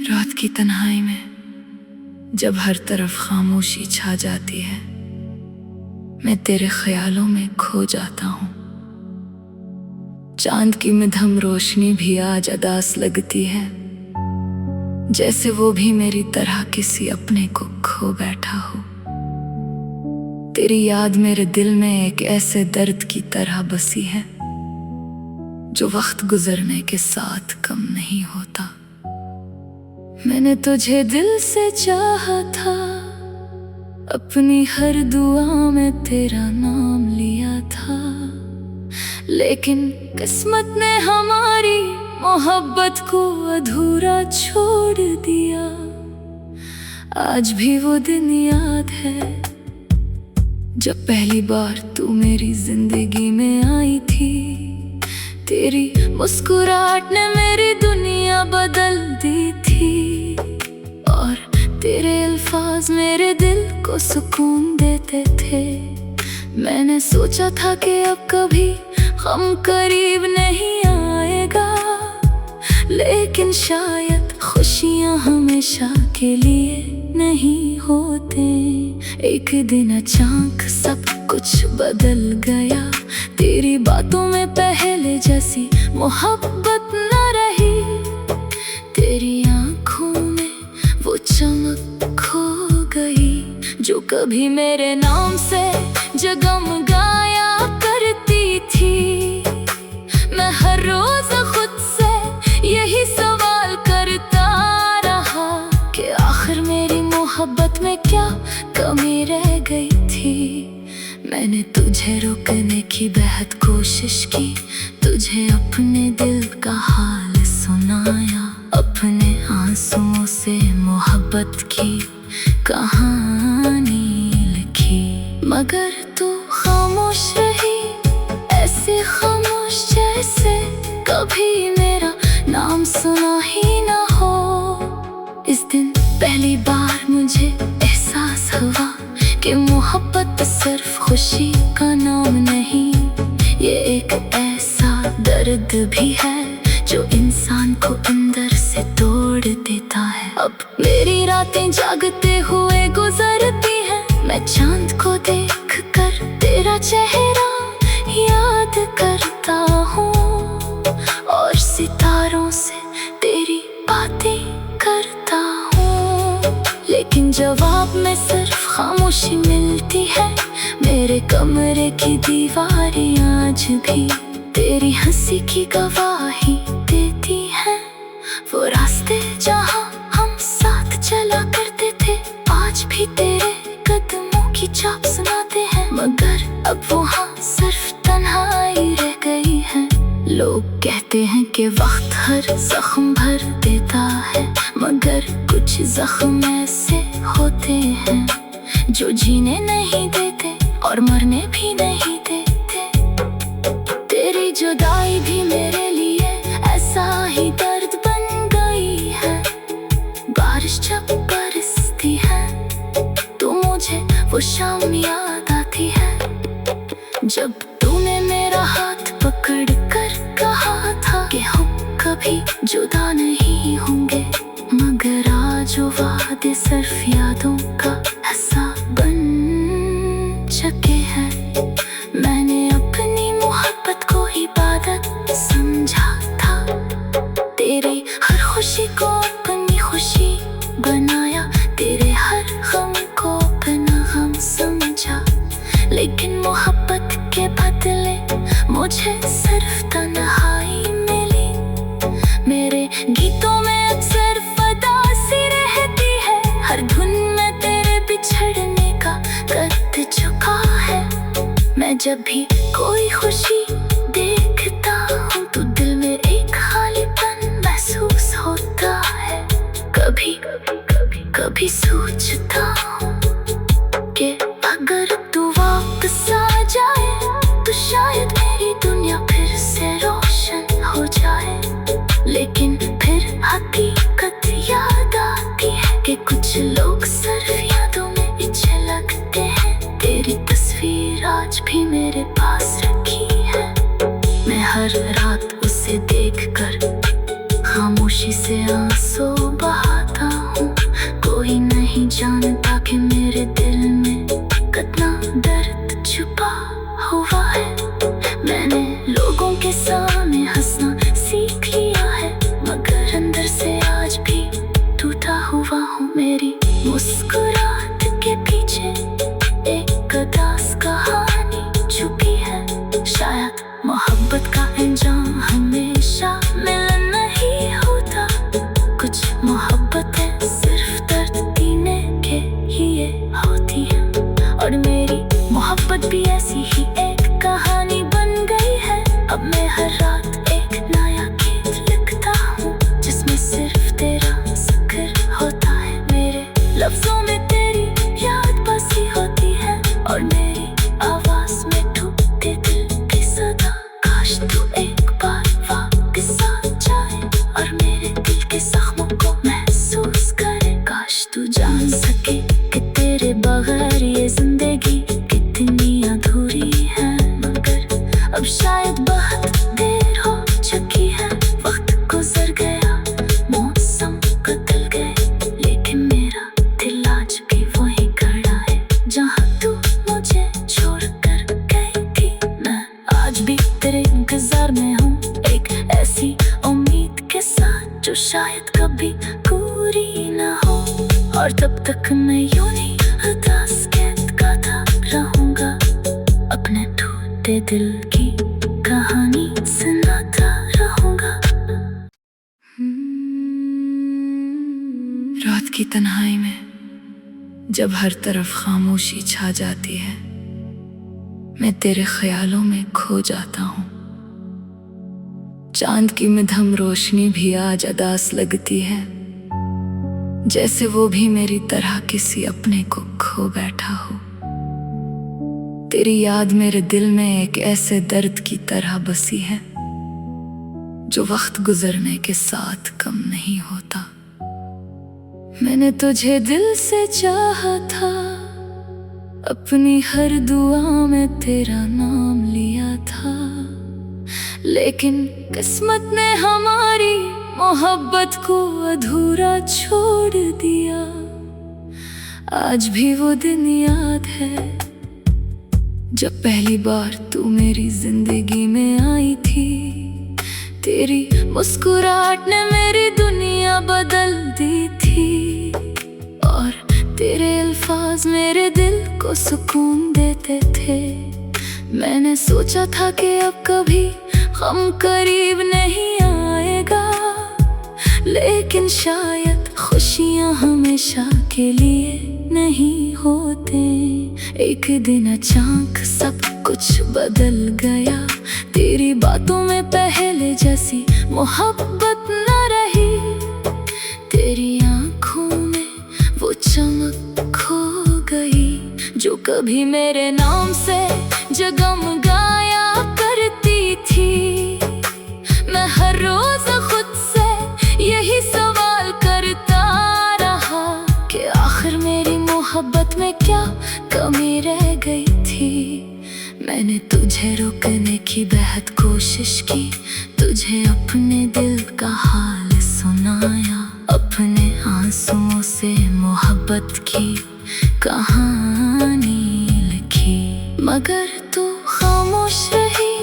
रात की तन्हाई में जब हर तरफ खामोशी छा जाती है, मैं तेरे ख्यालों में खो जाता हूँ। चांद की मध्यम रोशनी भी आज अदास लगती है, जैसे वो भी मेरी तरह किसी अपने को खो बैठा हो। तेरी याद मेरे दिल में एक ऐसे दर्द की तरह बसी है, जो वक्त गुजरने के साथ कम नहीं होता। मैंने तुझे दिल से चाहा था, अपनी हर दुआ में तेरा नाम लिया था, लेकिन किस्मत ने हमारी मोहब्बत को अधूरा छोड़ दिया। आज भी वो दिन याद है जब पहली बार तू मेरी जिंदगी में आई थी। तेरी मुस्कुराहट ने मेरी दुनिया बदल दी थी, और तेरे अल्फाज मेरे दिल को सुकून देते थे। मैंने सोचा था कि अब कभी गम करीब नहीं आएगा, लेकिन शायद खुशियां हमेशा के लिए नहीं होते। एक दिन अचानक सब कुछ बदल गया, तेरी बातों में पहले जैसी मोहब्बत न रही। तेरी आंखों में वो चमक खो गई, जो कभी मेरे नाम से जगमगाया करती थी। मैं हर रोज खुद से यही सवाल करता रहा कि आखिर मेरी मोहब्बत में क्या कमी रह गई थी। मैंने तुझे रोकने की बेहद कोशिश की, तुझे अपने दिल का हाल सुनाया, अपने आंसुओं से मोहब्बत की कहानी लिखी। मगर तू खामोश रही, ऐसे खामोश जैसे कभी मेरा नाम सुना ही ना हो। इस दिन पहली बार मुझे एहसास हुआ कि मोहब्बत सिर्फ खुशी का नाम नहीं, ये एक ऐसा दर्द भी है जो इंसान को अंदर से तोड़ देता है। अब मेरी रातें जागते हुए गुजरती हैं, मैं चांद को देख कर तेरा चेहरा याद करता हूँ, और सितारों से तेरी बातें करता हूँ। लेकिन जवाब में सिर्फ खामोशी मिलती है। मेरे कमरे की दीवारें आज भी तेरी हंसी की गवाही देती हैं। वो रास्ते जहाँ हम साथ चला करते थे, आज भी तेरे कदमों की छाप सुनाते हैं। मगर अब वहाँ सिर्फ तन्हाई रह गई है। लोग कहते हैं कि वक्त हर जख्म भर देता है, मगर कुछ जख्म ऐसे होते हैं जो जीने नहीं देते और मरने भी नहीं देते। तेरी जुदाई भी मेरे लिए ऐसा ही दर्द बन गई है। बारिश जब बरसती है तो मुझे वो शाम याद आती है, जब तूने मेरा हाथ पकड़ कर कहा था कि हम कभी जुदा नहीं होंगे। मगर आज वो वादे सिर्फ यादों का हिस्सा बन चुके हैं। मैंने अपनी मोहब्बत को इबादत समझा था, तेरे हर खुशी को अपनी खुशी बनाया, तेरे हर गम को अपना गम समझा। लेकिन मोहब्बत के बदले मुझे सिर्फ तन्हाई मिली। मेरे गीतों में अक्सर उदासी रहती है, हर धुन में तेरे बिछड़ने का दर्द छुपा है। मैं जब भी कोई खुशी देखता हूँ तो दिल में एक खालीपन महसूस होता है। कभी सोचता हूँ कि अगर तू वापस आ जाए तो शायद मेरी दुनिया फिर से रोशन हो जाए। लेकिन फिर हकीकत याद आती है कि कुछ लोग सिर्फ यादों में पीछे लगते हैं। तेरी तस्वीर आज भी मेरे पास रखी है, मैं हर रात उसे देखकर खामोशी से आंसू बहा शायद कभी पूरी ना हो। और तब तक मैं यूं नहीं उदास गाता रहूंगा, अपने टूटे दिल की कहानी सुनाता रहूंगा। रात की तन्हाई में जब हर तरफ खामोशी छा जाती है, मैं तेरे ख्यालों में खो जाता हूँ। चांद की मध्यम रोशनी भी आज अदास लगती है, जैसे वो भी मेरी तरह किसी अपने को खो बैठा हो। तेरी याद मेरे दिल में एक ऐसे दर्द की तरह बसी है, जो वक्त गुजरने के साथ कम नहीं होता। मैंने तुझे दिल से चाहा था, अपनी हर दुआ में तेरा नाम लिया था, लेकिन किस्मत ने हमारी मोहब्बत को अधूरा छोड़ दिया। आज भी वो दिन याद है जब पहली बार तू मेरी जिंदगी में आई थी। तेरी मुस्कुराहट ने मेरी दुनिया बदल दी थी, और तेरे अल्फाज मेरे दिल को सुकून देते थे। मैंने सोचा था कि अब कभी हम करीब नहीं आएगा, लेकिन शायद खुशियां हमेशा के लिए नहीं होते। एक दिन अचानक सब कुछ बदल गया, तेरी बातों में पहले जैसी मोहब्बत न रही। तेरी आंखों में वो चमक खो गई, जो कभी मेरे नाम से जगमगाया करती थी। मैं हर रोज खुद से यही सवाल करता रहा कि आखिर मेरी मोहब्बत में क्या कमी रह गई थी। मैंने तुझे रोकने की बेहद कोशिश की, तुझे अपने दिल का हाल सुनाया, अपने आंसुओं से मोहब्बत की कहानी लिखी। मगर तू खामोश रही,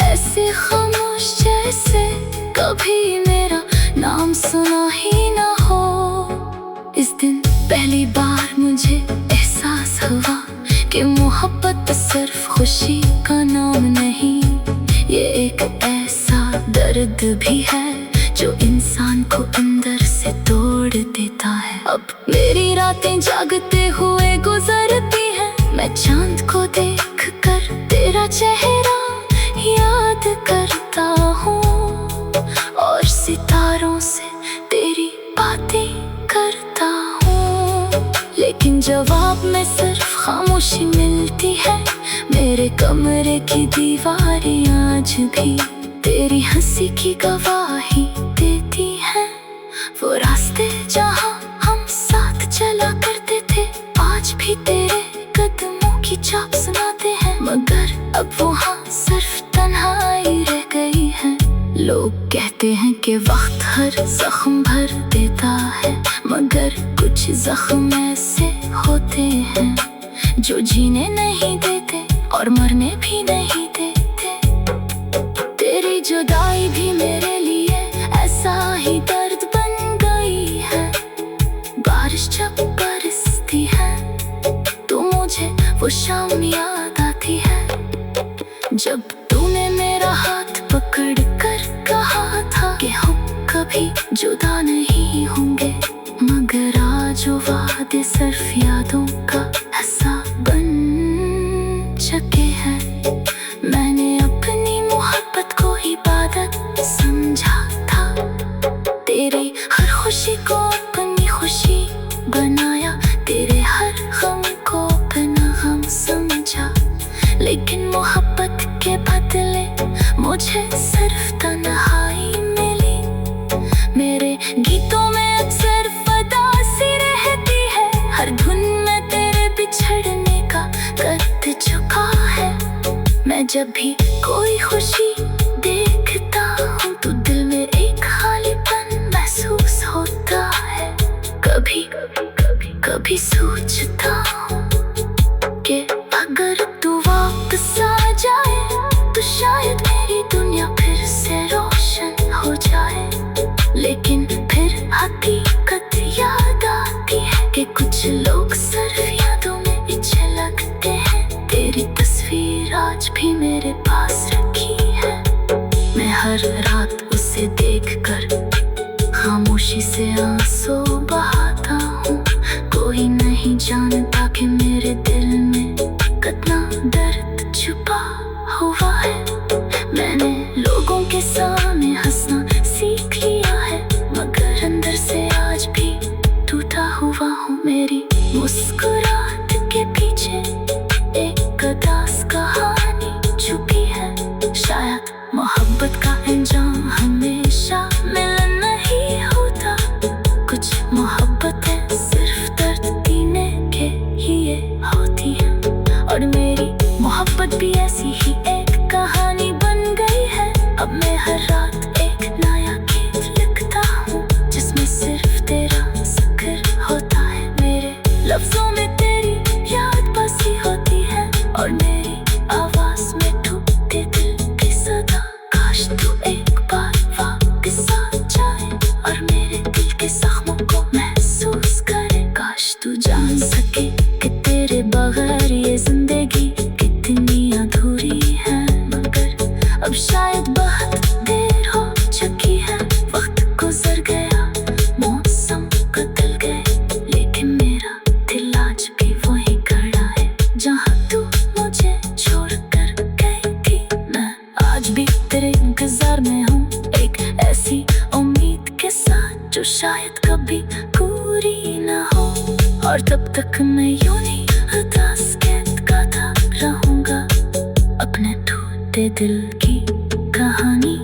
ऐसे खामोश जैसे कभी मेरा नाम सुना ही ना हो। इस दिन पहली बार मुझे एहसास हुआ कि मोहब्बत सिर्फ खुशी का नाम नहीं, ये एक ऐसा दर्द भी है जो इंसान को अंदर से तोड़ देता है। अब मेरी रातें जागते हुए गुजरती हैं, मैं चांद को देख कर तेरा चेहरा याद करता हूँ, और सितारों से तेरी बातें करता हूँ। लेकिन जवाब में सिर्फ खामोशी मिलती है। मेरे कमरे की दीवारें आज भी तेरी हंसी की गवाही देती हैं। वो रास्ते जहाँ हम साथ चला करते थे, आज भी तेरे कदमों की छाप सुनाते हैं। मगर अब वहाँ सिर्फ तन्हाई रह गई है। लोग कहते हैं कि वक्त हर जख्म भर देता है, मगर कुछ जख्म ऐसे होते हैं जो जीने नहीं देते और मरने भी नहीं देते। तेरी जुदाई भी मेरे लिए ऐसा ही दर्द बन गई है। बारिश जब बरसती है तो मुझे वो शाम याद आती है, जब तूने मेरा हाथ पकड़ कर कहा था कि हम कभी जुदा नहीं होंगे। मगर आज वो वादे सिर्फ यादों का हिस्सा बन चुके हैं। मैंने अपनी मोहब्बत को इबादत समझा था, तेरी हर खुशी को अपनी खुशी बनाया, तेरे हर गम को अपना गम समझा। लेकिन मोहब्बत के बदले मुझे सिर्फ तन्हाई मिली। मेरे गीतों में अक्सर उदासी रहती है, हर धुन में तेरे बिछड़ने का दर्द छुपा है। मैं जब भी कोई खुशी देखता हूँ तो दिल में एक खालीपन महसूस होता है। कभी कभी कभी सोचता हूँ कि अगर तू वापस आ जाए तो शायद मेरी दुनिया फिर से रोशन हो जाए। लेकिन से आंसू बहाता हूँ। कोई नहीं जानता कि मेरे दिल में कितना दर्द छुपा हुआ है। मैंने लोगों के सामने हंसना सीख लिया है, मगर अंदर से आज भी टूटा हुआ हूँ। मेरी मुस्कुराहट के पीछे एक उदास कहानी छुपी है। शायद मोहब्बत का अंजाम हमेशा मिलन नहीं होता। कुछ मोहब्बतें सिर्फ दर्द पीने के लिए होती हैं, और मेरी मोहब्बत भी ऐसी ही एक कहानी बन गई है। अब मैं हर रात एक नया गीत लिखता हूँ, जिसमें सिर्फ तेरा जिक्र होता है। मेरे लफ्जों में तेरी याद बसी होती है, और मेरी आवाज में टूटे दिल की सदा। काश तू एक बार वापस आ जाए और मेरे दिल के जख्मों को महसूस करे। काश तू जान सके कि तेरे बगैर ये जिंदगी कितनी अधूरी है। मगर अब शायद बहुत देर हो चुकी है, वक्त गुजर गया, मौसम बदल गए, लेकिन मेरा दिल आज भी वही खड़ा है जहाँ तू मुझे छोड़कर गई थी। मैं आज भी तेरे इंतजार में हूँ, एक ऐसी उम्मीद के साथ जो शायद कभी पूरी ना हो। और तब तक मैं यूं ही उदास गीत गाता रहूँगा, अपने टूटे दिल की कहानी।